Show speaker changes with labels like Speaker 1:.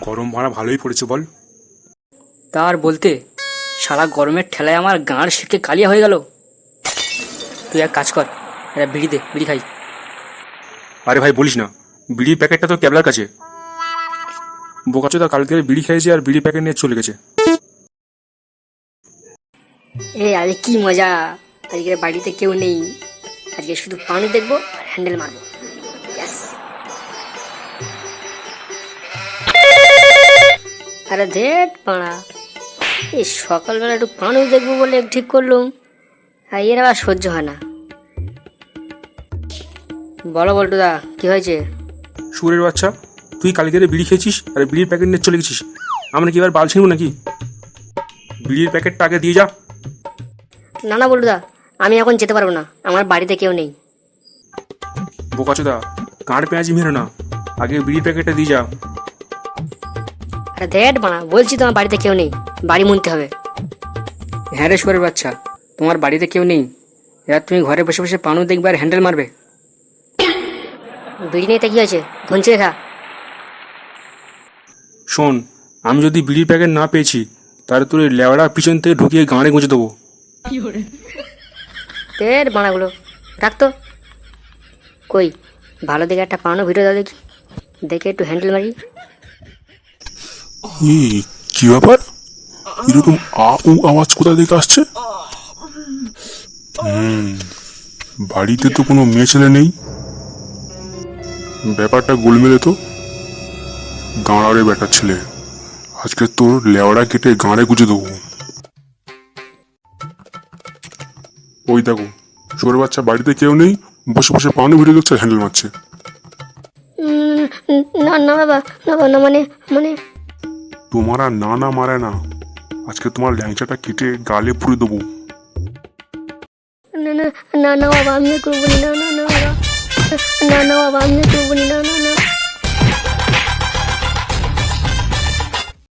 Speaker 1: গরম ভাড়া ভালোই পড়েছে বল।
Speaker 2: তার বলতে সারা গরমের ঠেলায় আমার গাঁড় সেকে কালিয়া হয়ে গেল। তুই এক কাজ কর, একটা বিড়ি দে, বিড়ি খাই।
Speaker 1: আরে ভাই বলিস না, বিড়ির প্যাকেটটা তো ক্যাবলার কাছে। বোকাচোদা কালকে বিড়ি খেয়েছে আর বিড়ি প্যাকেট নিয়ে চলে গেছে।
Speaker 2: আজকে কি মজা, আজকে বাড়িতে কেউ নেই, আজকে শুধু পানি দেখবো আর হ্যান্ডেল মারবো। ব্যাস। আরে ধেট পাড়া, এই সকালবেলা একটু পানি দেখবো বলে ঠিক করলুম, আর এর আবার সহ্য হয় না। বলো বল্টুদা, কি হয়েছে?
Speaker 1: সুরের বাচ্চা, তুই কালকে বিড়ি খেয়েছিস আর বিড়ির প্যাকেট নিয়ে চলে গেছিস। আমরা কি এবার বাল ছিনব নাকি? বিড়ির প্যাকেটটা আগে দিয়ে যা।
Speaker 2: না না বল্টুদা, আমি এখন যেতে পারবো না, আমার বাড়িতে কেউ নেই।
Speaker 1: বোকাচোদা কাঁড় পেঁয়াজি মেরো না, আগে বিড়ির প্যাকেটটা দিয়ে যা।
Speaker 2: আরে ধেট বানা, বলছি তোমার বাড়িতে কেউ নেই, বাড়ি মুনতে হবে। হ্যাঁ রে সুরের বাচ্চা, তোমার বাড়িতে কেউ নেই, এবার তুমি ঘরে বসে বসে পানু দেখবে আর হ্যান্ডেল মারবে। বিড়ি নেই তা কি হয়েছে, ধনচি খা।
Speaker 1: শোন, আমি যদি বিড়ির প্যাকেট না পেয়েছি তাহলে তোর লেওড়া পিছন থেকে ঢুকিয়ে গাঁড়ে গুঁজে দেবো।
Speaker 2: তের বানাগুলো রাখতো। কই ভালো দেখে একটা পানো ভিডিও দাও দেখি, দেখে একটু হ্যান্ডেল মারি।
Speaker 3: কি ব্যাপার, এরকম আওয়াজ কোথা থেকে আসছে? বাড়িতে তো কোনো মেয়ে ছেলে নেই, ব্যাপারটা গোলমেলে তো। গাঁড়ারে বেটার ছেলে, আজকে তোর লেওড়া কেটে গাঁড়ে গুঁজে দেবো। ওই দেখো, ছোট বাচ্চা বাড়িতে কেউ নেই, বসে বসে পানি ভিডিও দেখছে, হ্যান্ডেল মারছে।
Speaker 2: না না বাবা, না বাবা, না মানে মানে
Speaker 3: তোমার আর না না মারে না, আজকে তোমার ল্যাংচাটা কেটে গালে পুড়ে দেবো।
Speaker 2: না না না না বাবা, আমি করবো না, না না বাবা, না না বাবা, আমি করবো না, না